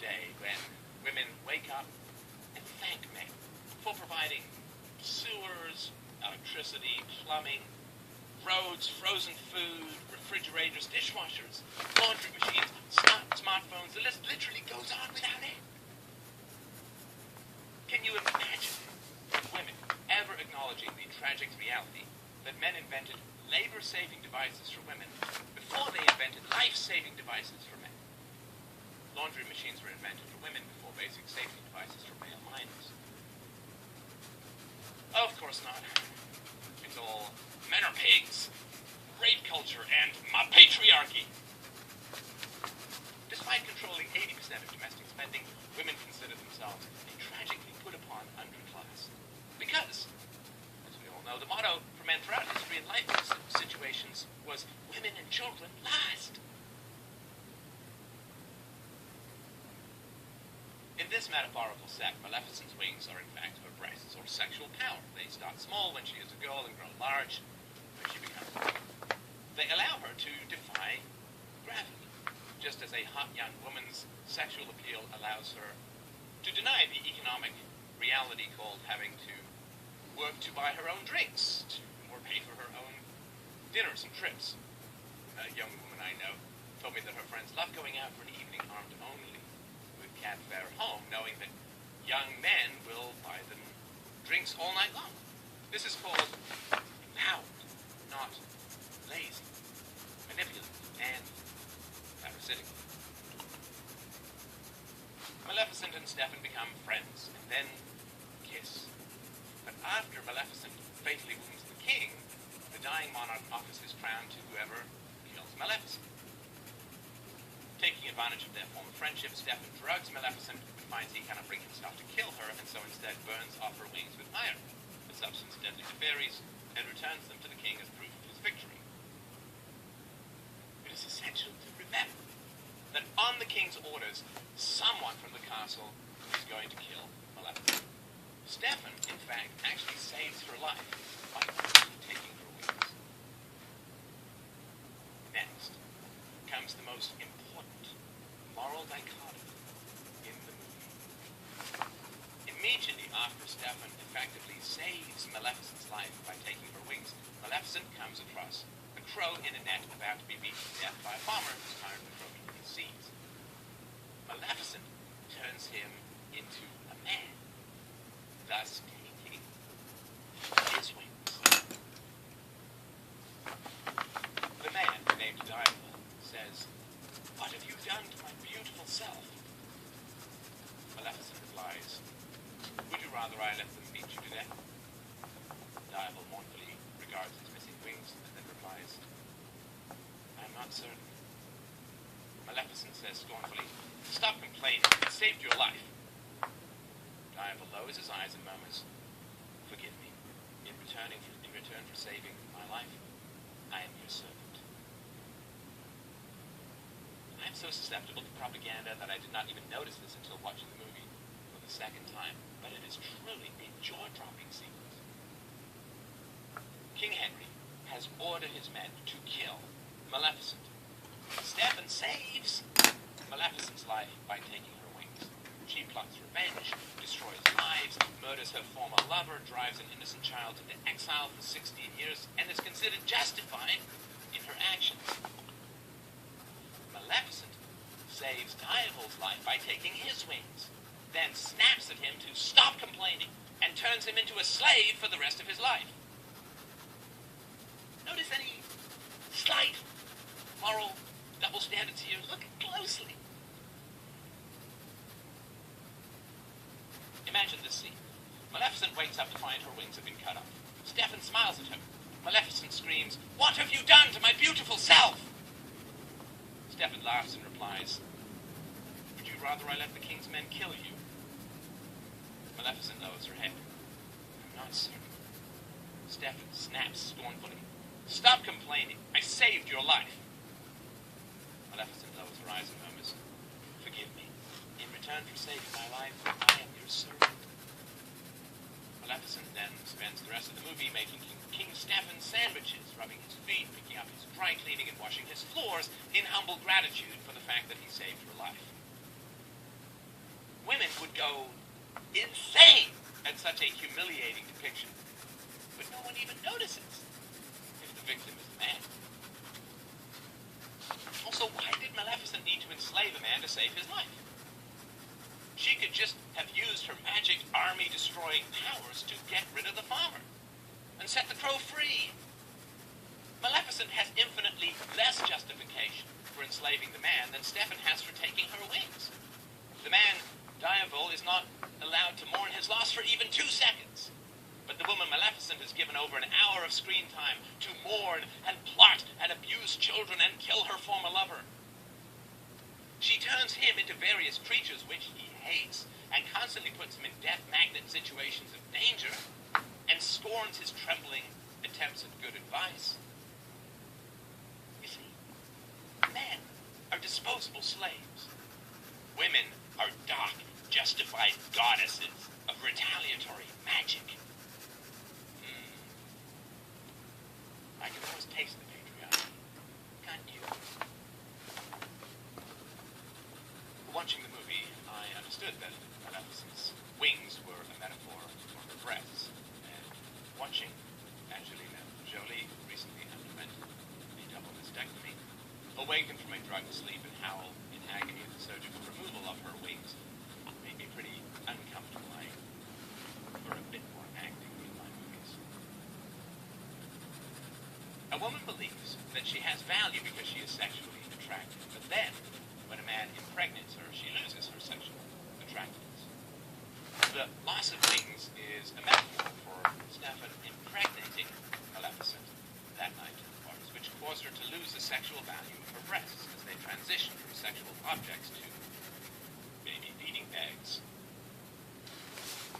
day when women wake up and thank men for providing sewers, electricity, plumbing, roads, frozen food, refrigerators, dishwashers, laundry machines, smartphones. The list literally goes on without end. Can you imagine women ever acknowledging the tragic reality that men invented labor-saving devices for women before they invented life-saving devices for men? Laundry machines were invented for women before basic safety devices for male minors. Of course not. It's all men are pigs, rape culture, and my patriarchy. Despite controlling 80% of domestic spending, women consider themselves a tragically put-upon underclass. Because, as we all know, the motto for men throughout history in life situations was women and children last. In this metaphorical sect, Maleficent's wings are in fact her breasts, or sexual power. They start small when she is a girl and grow large when she becomes a woman. They allow her to defy gravity, just as a hot young woman's sexual appeal allows her to deny the economic reality called having to work to buy her own drinks, or pay for her own dinners and trips. A young woman I know told me that her friends love going out for an evening armed only with cab fare home, knowing that young men will buy them drinks all night long. This is called empowered, not lazy, manipulative, and parasitic. Maleficent and Stefan become friends, and then kiss. But after Maleficent fatally wounds the king, the dying monarch offers his crown to whoever kills Maleficent. Taking advantage of their former friendship, Stefan drugs Maleficent and finds he cannot bring himself to kill her, and so instead burns off her wings with iron, a substance deadly to fairies, and returns them to the king as proof of his victory. It is essential to remember that on the king's orders, someone from the castle is going to kill Maleficent. Stefan, in fact, actually saves her life by taking her wings. Next comes the most important moral dichotomy in the movie. Immediately after Stefan effectively saves Maleficent's life by taking her wings, Maleficent comes across a crow in a net about to be beaten to death by a farmer who's tired of croaking in the seas. Maleficent turns him into a man, thus taking his wings. The man, named Diable, says, "What have you done to my beautiful self?" Maleficent replies, "Would you rather I let them beat you to death?" Diable mournfully regards his missing wings and then replies, "I'm not certain." Maleficent says scornfully, "Stop complaining. It saved your life." Diable lowers his eyes and murmurs, "Forgive me. In return for saving my life, I am your servant." I'm so susceptible to propaganda that I did not even notice this until watching the movie for the second time, but it is truly a jaw-dropping sequence. King Henry has ordered his men to kill Maleficent. Stefan saves Maleficent's life by taking her wings. She plots revenge, destroys lives, murders her former lover, drives an innocent child into exile for 16 years, and is considered justified in her actions. Maleficent saves Diable's life by taking his wings, then snaps at him to stop complaining, and turns him into a slave for the rest of his life. Notice any slight moral double standards here? Look closely. Imagine this scene. Maleficent wakes up to find her wings have been cut off. Stefan smiles at her. Maleficent screams, "What have you done to my beautiful self?" Stefan laughs and replies, "Would you rather I let the king's men kill you?" Maleficent lowers her head. "I'm not certain." Stefan snaps scornfully, "Stop complaining. I saved your life." Maleficent lowers her eyes and murmurs, "Forgive me. In return for saving my life, I am your servant." Maleficent then spends the rest of the movie making King Stefan sandwiches, rubbing his feet, picking up his dry cleaning, and washing his floors in humble gratitude for the fact that he saved her life. women would go insane at such a humiliating depiction. But no one even notices if the victim is a man. Also, why did Maleficent need to enslave a man to save his life? She could just have used her magic army-destroying powers to get rid of the farmer and set the crow free. Maleficent has infinitely less justification for enslaving the man than Stefan has for taking her wings. The man, Diaval, is not allowed to mourn his loss for even 2 seconds. But the woman Maleficent is given over an hour of screen time to mourn and plot and abuse children and kill her former lover. She turns him into various creatures which he hates and constantly puts him in death magnet situations of danger and scorns his trembling attempts at good advice. You see, men are disposable slaves. Women are dark, justified goddesses of retaliatory magic. I can almost taste the patriarchy. Can't you? Watching the movie, I understood that Maleficent's wings were a metaphor for her breasts. And watching Angelina Jolie, who recently underwent a double mastectomy, awaken from a drugged sleep and howl in agony at the surgical removal of her wings, made me pretty uncomfortable. I prefer a bit more acting in my movies. A woman believes that she has value because she is sexually attractive, but then, when a man impregnates her, she loses her sexual attractiveness. The loss of wings is a metaphor for Stefan impregnating Maleficent that night at the parties, which caused her to lose the sexual value of her breasts as they transition from sexual objects to baby feeding bags.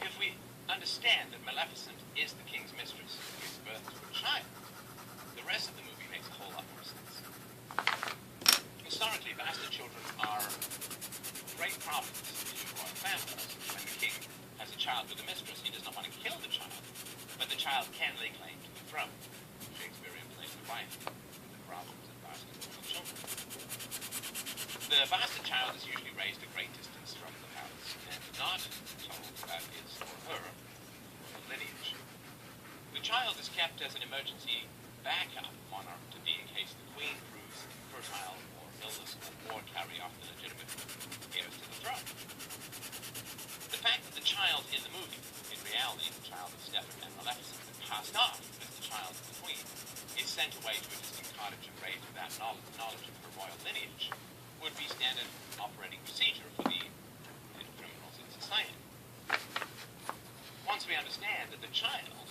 If we understand that Maleficent is the king's mistress who gives birth to a child, the rest of the movie makes a whole lot more sense. Historically, bastard children are great problems in royal families. When the king has a child with a mistress, he does not want to kill the child, but the child can lay claim to the throne. Shakespearean plays the wife, the problems of bastard royal children. The bastard child is usually raised a great distance from the palace and not told about his or her royal lineage. The child is kept as an emergency backup monarch to be in case the queen proves fertile or illness or carry off the legitimate heirs to the throne. The fact that the child in the movie, in reality the child of Stefan and Maleficent, passed off as the child of the queen, is sent away to a distant cottage and raised without knowledge of her royal lineage, would be standard operating procedure for the criminals in society. Once we understand that the child,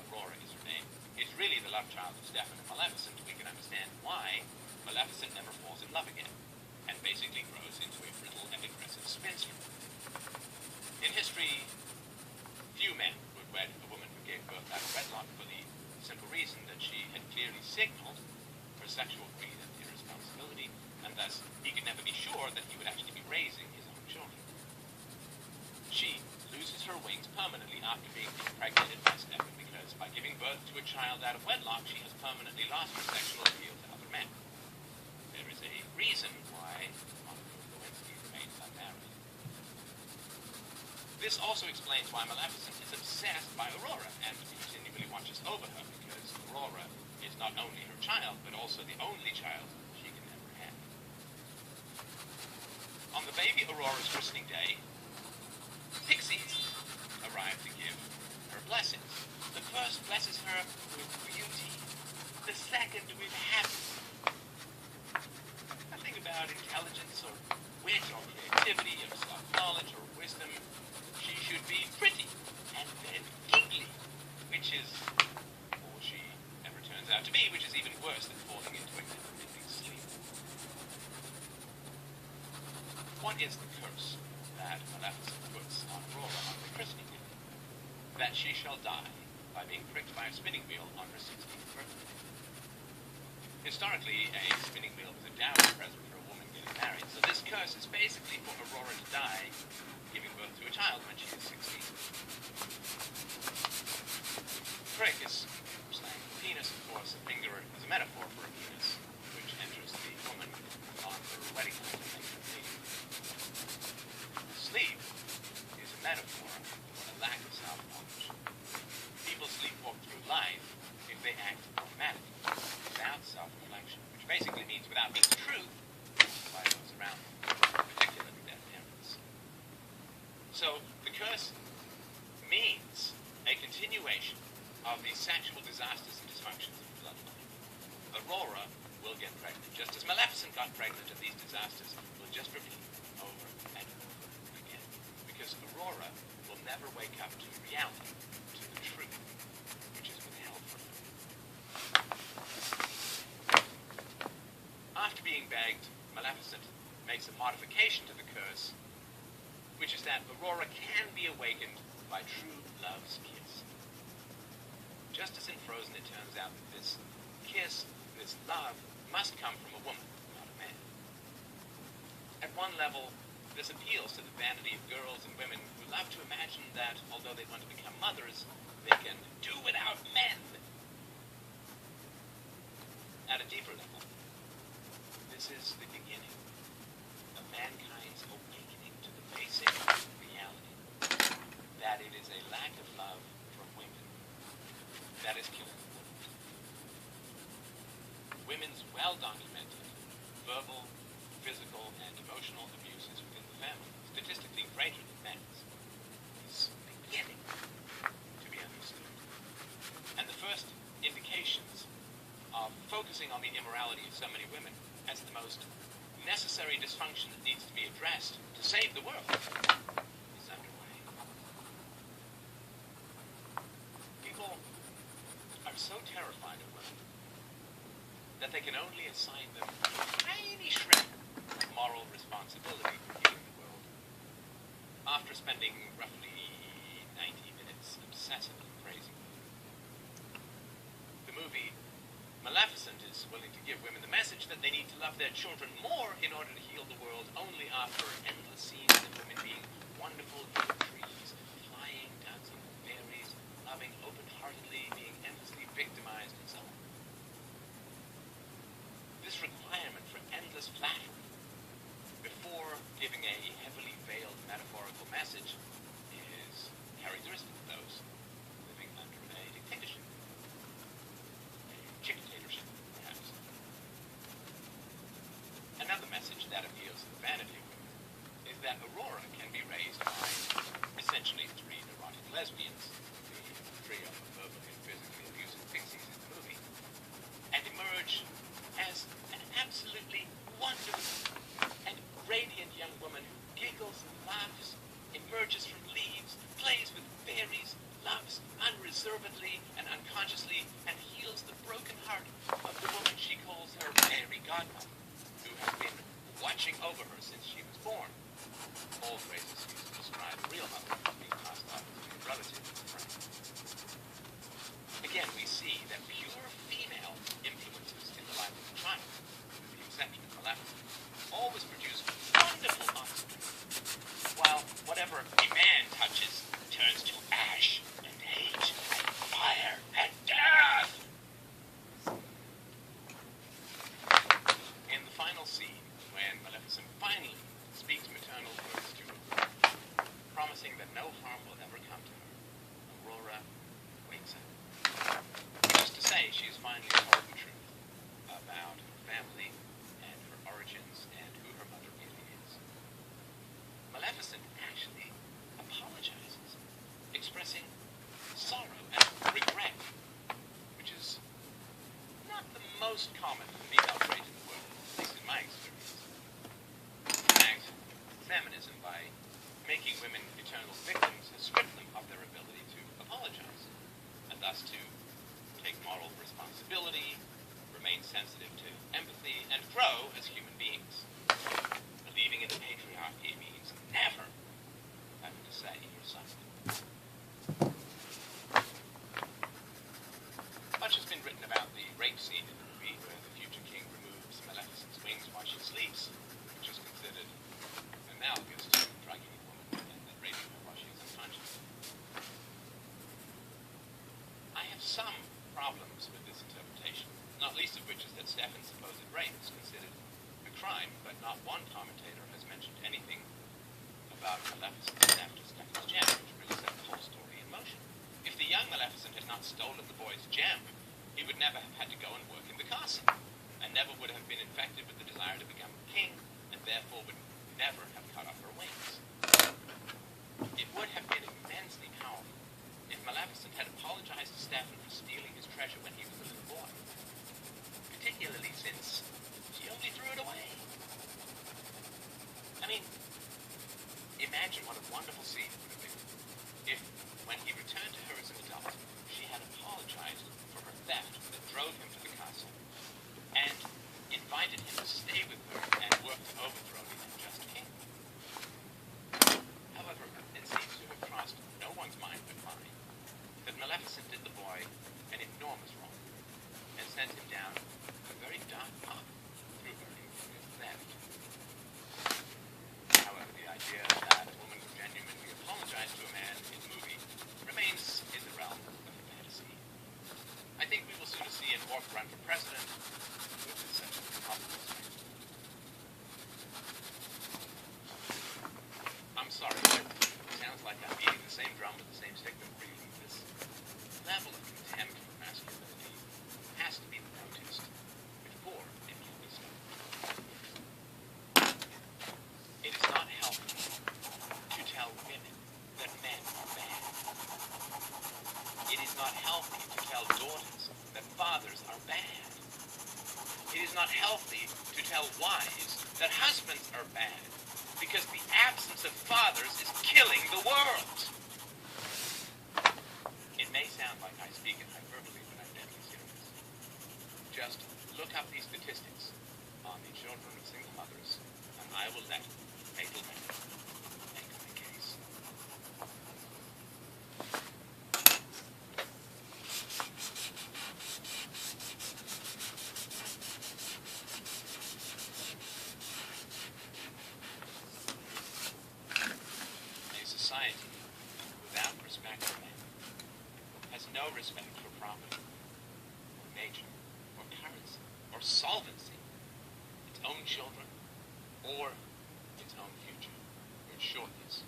Aurora is her name, is really the love child of Stefan and Maleficent, we can understand why Maleficent never falls in love again, and basically grows into a brittle and aggressive spinster. In history, few men would wed a woman who gave birth out of wedlock for the simple reason that she had clearly signaled her sexual greed and irresponsibility, and thus he could never be sure that he would actually be raising his own children. She loses her wings permanently after being impregnated by Stefan, because by giving birth to a child out of wedlock, she has permanently lost her sexual appeal to other men. There is a reason why Monica Lewinsky remains unmarried. This also explains why Maleficent is obsessed by Aurora and continually watches over her, because Aurora is not only her child, but also the only child she can ever have. On the baby Aurora's christening day, pixies arrive to give her blessings. The first blesses her with beauty, the second with happiness. Nothing about intelligence or wit or creativity or self-knowledge or wisdom. She should be pretty and then giggly, which is all she ever turns out to be, which is even worse than falling into a never-ending sleep. What is the curse that Maleficent puts on Aurora on her christening day? That she shall die by being pricked by a spinning wheel on her 16th birthday. Historically, a spinning wheel was a dowry present for a woman getting married, so this curse is basically for Aurora to die giving birth to a child when she is 16. Crick is slang for penis, of course. A finger is a metaphor for a penis, which enters the woman on her wedding night and makes her bleed. Sleeve Aurora will get pregnant, just as Maleficent got pregnant, and these disasters will just repeat over and over again. Because Aurora will never wake up to reality, to the truth, which is withheld from her. After being begged, Maleficent makes a modification to the curse, which is that Aurora can be awakened by true love's kiss. Just as in Frozen, it turns out that this kiss, this love, must come from a woman, not a man. At one level, this appeals to the vanity of girls and women who love to imagine that, although they want to become mothers, they can do without men. At a deeper level, this is the beginning of mankind's awakening to the basic reality, that it is a lack of love from women that is killing the world. Women's well-documented verbal, physical, and emotional abuses within the family, statistically greater than men's, is beginning to be understood. And the first indications of focusing on the immorality of so many women as the most necessary dysfunction that needs to be addressed to save the world is underway. People are so terrified of women that they can only assign them a tiny shred of moral responsibility for healing the world. After spending roughly 90 minutes obsessively praising them, the movie Maleficent is willing to give women the message that they need to love their children more in order to heal the world only after endless scenes of women being wonderful little trees, flying, dancing with fairies, loving open-heartedly, being endlessly victimized, and so on. This requirement for endless flattery before giving a heavily veiled metaphorical message is characteristic of those living under a dictatorship. Dictatorship, perhaps. Another message that appeals to the vanity of women is that Aurora can be raised by essentially three neurotic lesbians, the trio of verbally and physically abusive pixies in the movie, and emerge as an absolutely wonderful and radiant young woman who giggles and laughs, emerges from leaves, plays with fairies, loves unreservedly and unconsciously, and heals the broken heart of the woman she calls her fairy godmother, who has been watching over her since she was born. All phrases used to describe a real mother being passed off as a relative or friend. Again, we see that pure female influences in the life of a child, with the exception of Maleficent, always produce wonderful offspring, while whatever a man touches turns to ash and hate and fire and death. In the final scene, when Maleficent finally speaks maternal words to her, promising that no harm will ever come to her, Aurora wakes up. Just to say, she's finally told the truth about her family and her origins and who her mother really is. Maleficent actually apologizes, expressing sorrow and regret, which is not the most common female trait in the world, at least in my experience. In fact, feminism, by making women eternal victims, has stripped them of their ability to apologize, and thus to take moral responsibility, remain sensitive to empathy, and grow as human beings. Believing in the patriarchy means never having to say you're something. Much has been written about the rape scene in the movie where the future king removes Maleficent's wings while she sleeps, which is considered analogous to drugging a woman and then raping her while she is unconscious. I have some problems with this interpretation, not least of which is that Stefan's supposed rape is considered a crime, but not one commentator has mentioned anything about Maleficent's theft of Stefan's gem, which really set the whole story in motion. If the young Maleficent had not stolen the boy's gem, he would never have had to go and work in the castle, and never would have been infected with the desire to become king, and therefore would never have cut off her wings. It would have been immensely powerful if Maleficent had apologized to Stefan for stealing his treasure when he was a little boy, particularly president with such a probable strength. I'm sorry, but it sounds like I'm beating the same drum with the same stick, but really this level of contempt for masculinity has to be the protest before it can be started. It is not healthy to tell women that men are bad. It is not healthy to tell daughters that fathers are bad. It is not healthy to tell wives that husbands are bad, because the absence of fathers is killing the world. It may sound like I speak in hyperbole, but I'm deadly serious. Just look up these statistics on the children of single mothers, and I will let fatal men make my case. A society without respect for men has no respect for property, or nature, or currency, or solvency, its own children, or its own future, or in shortness,